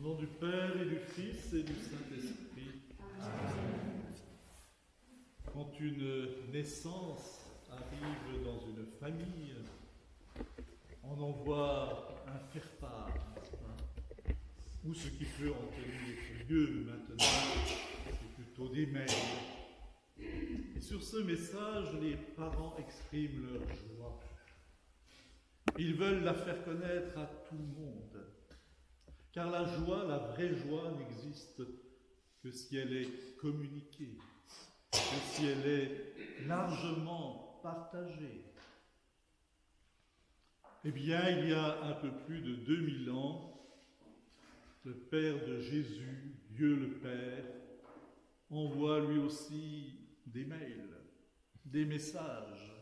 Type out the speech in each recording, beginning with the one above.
nom du Père et du Fils et du Saint-Esprit. Amen. Quand une naissance arrive dans une famille, on en voit un faire-part, ou ce qui peut en tenir lieu maintenant, c'est plutôt des mails. Et sur ce message, les parents expriment leur joie. Ils veulent la faire connaître à tout le monde. Car la joie, la vraie joie, n'existe que si elle est communiquée, que si elle est largement partagée. Eh bien, il y a un peu plus de 2000 ans, le Père de Jésus, Dieu le Père, envoie lui aussi des mails, des messages,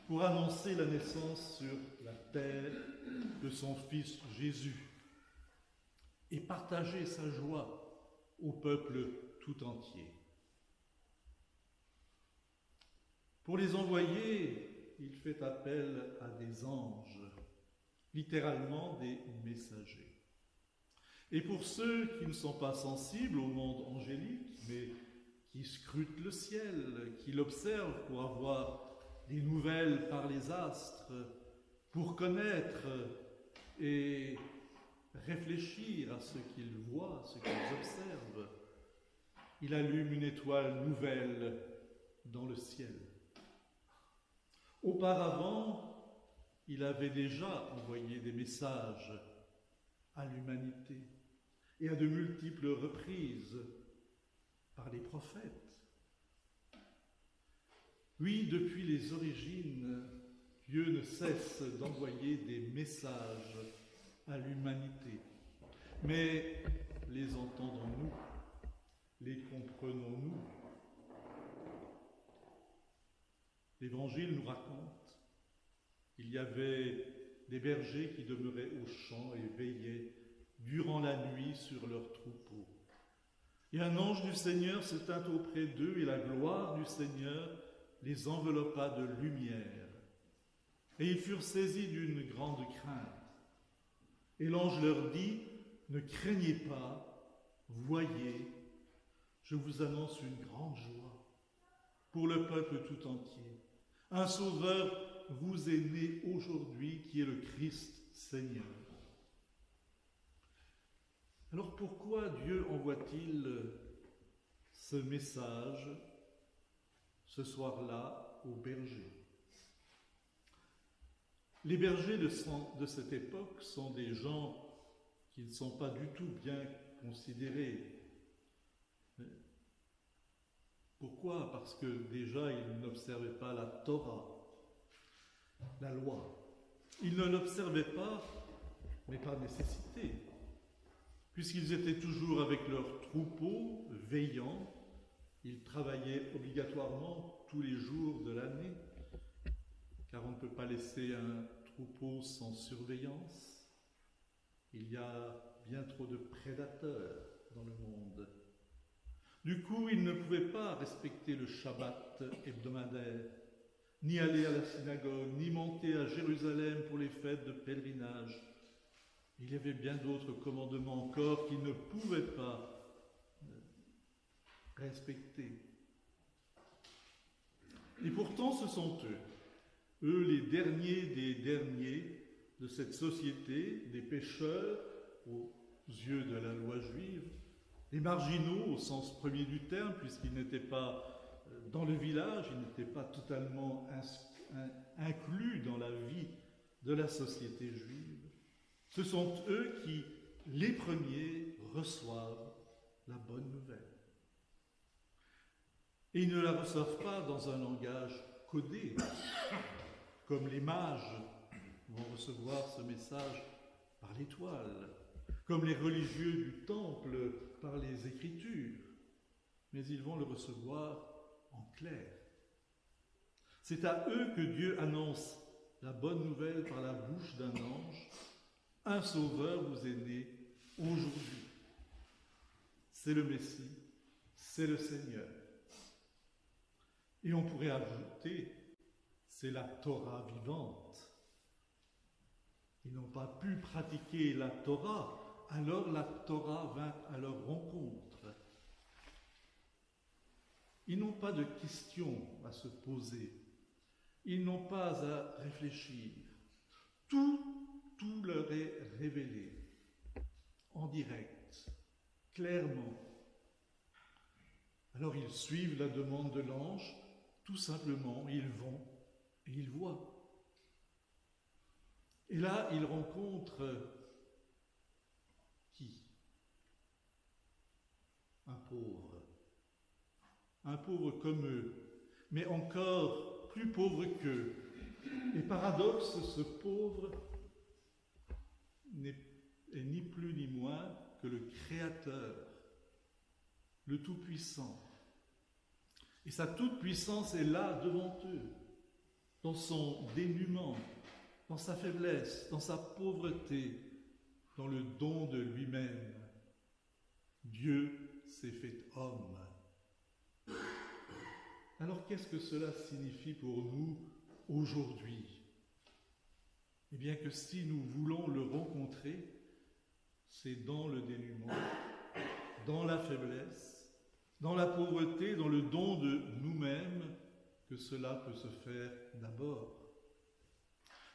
pour annoncer la naissance sur la terre de son Fils Jésus et partager sa joie au peuple tout entier. Pour les envoyer, il fait appel à des anges, littéralement des messagers. Et pour ceux qui ne sont pas sensibles au monde angélique, mais qui scrutent le ciel, qui l'observent pour avoir des nouvelles par les astres, pour connaître et réfléchir à ce qu'ils voient, ce qu'ils observent, il allume une étoile nouvelle dans le ciel. Auparavant, il avait déjà envoyé des messages à l'humanité et à de multiples reprises par les prophètes. Oui, depuis les origines, Dieu ne cesse d'envoyer des messages à l'humanité. Mais les entendons-nous? Les comprenons-nous? L'Évangile nous raconte qu'il y avait des bergers qui demeuraient au champ et veillaient durant la nuit sur leurs troupeaux. Et un ange du Seigneur se tint auprès d'eux et la gloire du Seigneur les enveloppa de lumière. Et ils furent saisis d'une grande crainte. Et l'ange leur dit, « Ne craignez pas, voyez, je vous annonce une grande joie pour le peuple tout entier. Un sauveur vous est né aujourd'hui qui est le Christ Seigneur. » Alors pourquoi Dieu envoie-t-il ce message ce soir-là aux bergers? Les bergers de cette époque sont des gens qui ne sont pas du tout bien considérés. Pourquoi? Parce que déjà, ils n'observaient pas la Torah, la loi. Ils ne l'observaient pas, mais par nécessité, puisqu'ils étaient toujours avec leurs troupeaux, veillant. Ils travaillaient obligatoirement tous les jours de l'année, car on ne peut pas laisser un troupeau sans surveillance. Il y a bien trop de prédateurs dans le monde. Du coup, ils ne pouvaient pas respecter le Shabbat hebdomadaire, ni aller à la synagogue, ni monter à Jérusalem pour les fêtes de pèlerinage. Il y avait bien d'autres commandements encore qu'ils ne pouvaient pas respecter. Et pourtant, ce sont eux les derniers des derniers de cette société, des pécheurs aux yeux de la loi juive, les marginaux au sens premier du terme, puisqu'ils n'étaient pas dans le village, ils n'étaient pas totalement inclus dans la vie de la société juive. Ce sont eux qui, les premiers, reçoivent la bonne nouvelle. Et ils ne la reçoivent pas dans un langage codé, comme les mages vont recevoir ce message par l'étoile, comme les religieux du temple par les Écritures, mais ils vont le recevoir en clair. C'est à eux que Dieu annonce la bonne nouvelle par la bouche d'un ange. Un sauveur vous est né aujourd'hui. C'est le Messie, c'est le Seigneur. Et on pourrait ajouter, c'est la Torah vivante. Ils n'ont pas pu pratiquer la Torah alors la Torah vint à leur rencontre. Ils n'ont pas de questions à se poser. Ils n'ont pas à réfléchir. Tout leur est révélé, en direct, clairement. Alors ils suivent la demande de l'ange, tout simplement, ils vont et ils voient. Et là, ils rencontrent qui? Un pauvre comme eux, mais encore plus pauvre qu'eux. Et paradoxe, ce pauvre est ni plus ni moins que le Créateur, le Tout-Puissant. Et sa toute-puissance est là devant eux, dans son dénuement, dans sa faiblesse, dans sa pauvreté, dans le don de lui-même. Dieu s'est fait homme. Alors qu'est-ce que cela signifie pour nous aujourd'hui? Eh bien que si nous voulons le rencontrer, c'est dans le dénuement, dans la faiblesse, dans la pauvreté, dans le don de nous-mêmes, que cela peut se faire d'abord.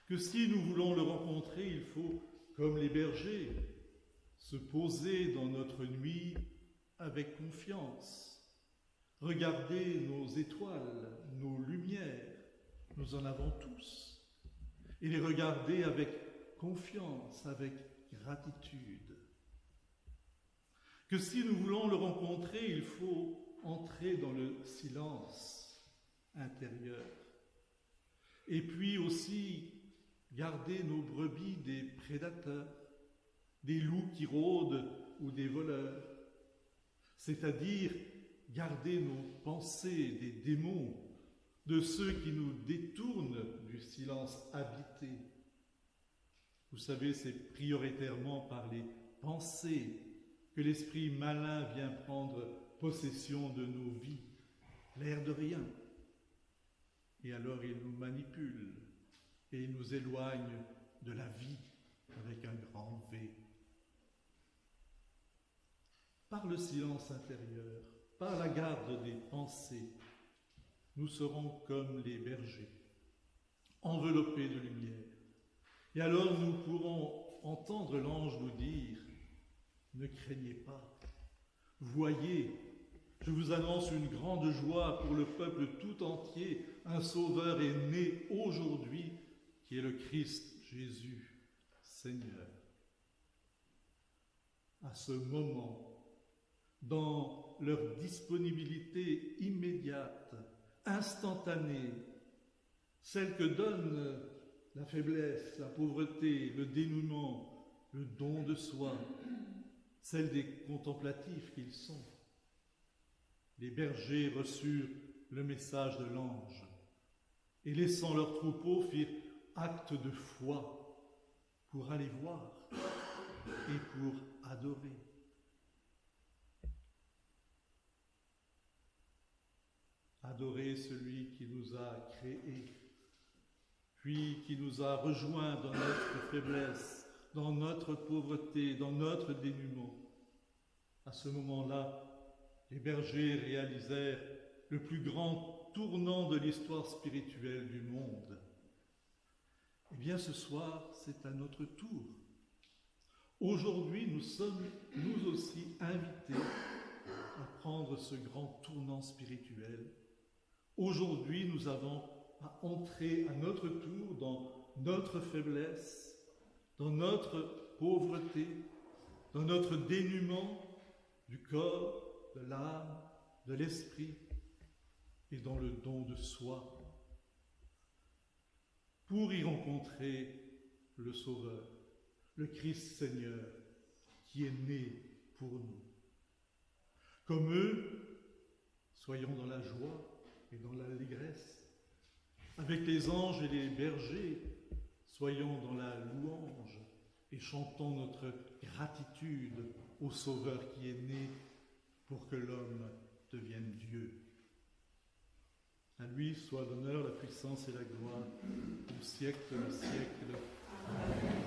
Que si nous voulons le rencontrer, il faut, comme les bergers, se poser dans notre nuit avec confiance, regarder nos étoiles, nos lumières, nous en avons tous, et les regarder avec confiance, avec gratitude. Que si nous voulons le rencontrer, il faut entrer dans le silence intérieur. Et puis aussi garder nos brebis des prédateurs, des loups qui rôdent ou des voleurs. C'est-à-dire garder nos pensées des démons, de ceux qui nous détournent du silence habité. Vous savez, c'est prioritairement par les pensées que l'esprit malin vient prendre possession de nos vies, l'air de rien. Et alors il nous manipule et il nous éloigne de la vie avec un grand V. Par le silence intérieur, par la garde des pensées, nous serons comme les bergers, enveloppés de lumière. Et alors nous pourrons entendre l'ange nous dire « Ne craignez pas, voyez, je vous annonce une grande joie pour le peuple tout entier, un sauveur est né aujourd'hui, qui est le Christ Jésus, Seigneur. » À ce moment, dans leur disponibilité immédiate, instantanée, celle que donne la faiblesse, la pauvreté, le dénouement, le don de soi, celle des contemplatifs qu'ils sont. Les bergers reçurent le message de l'ange et laissant leur troupeau firent acte de foi pour aller voir et pour adorer. Adorer celui qui nous a créés, puis qui nous a rejoints dans notre faiblesse, dans notre pauvreté, dans notre dénuement. À ce moment-là, les bergers réalisèrent le plus grand tournant de l'histoire spirituelle du monde. Eh bien, ce soir, c'est à notre tour. Aujourd'hui, nous sommes, nous aussi, invités à prendre ce grand tournant spirituel. Aujourd'hui, nous avons à entrer à notre tour dans notre faiblesse, dans notre pauvreté, dans notre dénuement du corps, de l'âme, de l'esprit et dans le don de soi, pour y rencontrer le Sauveur, le Christ Seigneur, qui est né pour nous. Comme eux, soyons dans la joie et dans l'allégresse. Avec les anges et les bergers, soyons dans la louange et chantons notre gratitude au Sauveur qui est né pour que l'homme devienne Dieu. À lui soit l'honneur, la puissance et la gloire au siècle des siècles. Amen.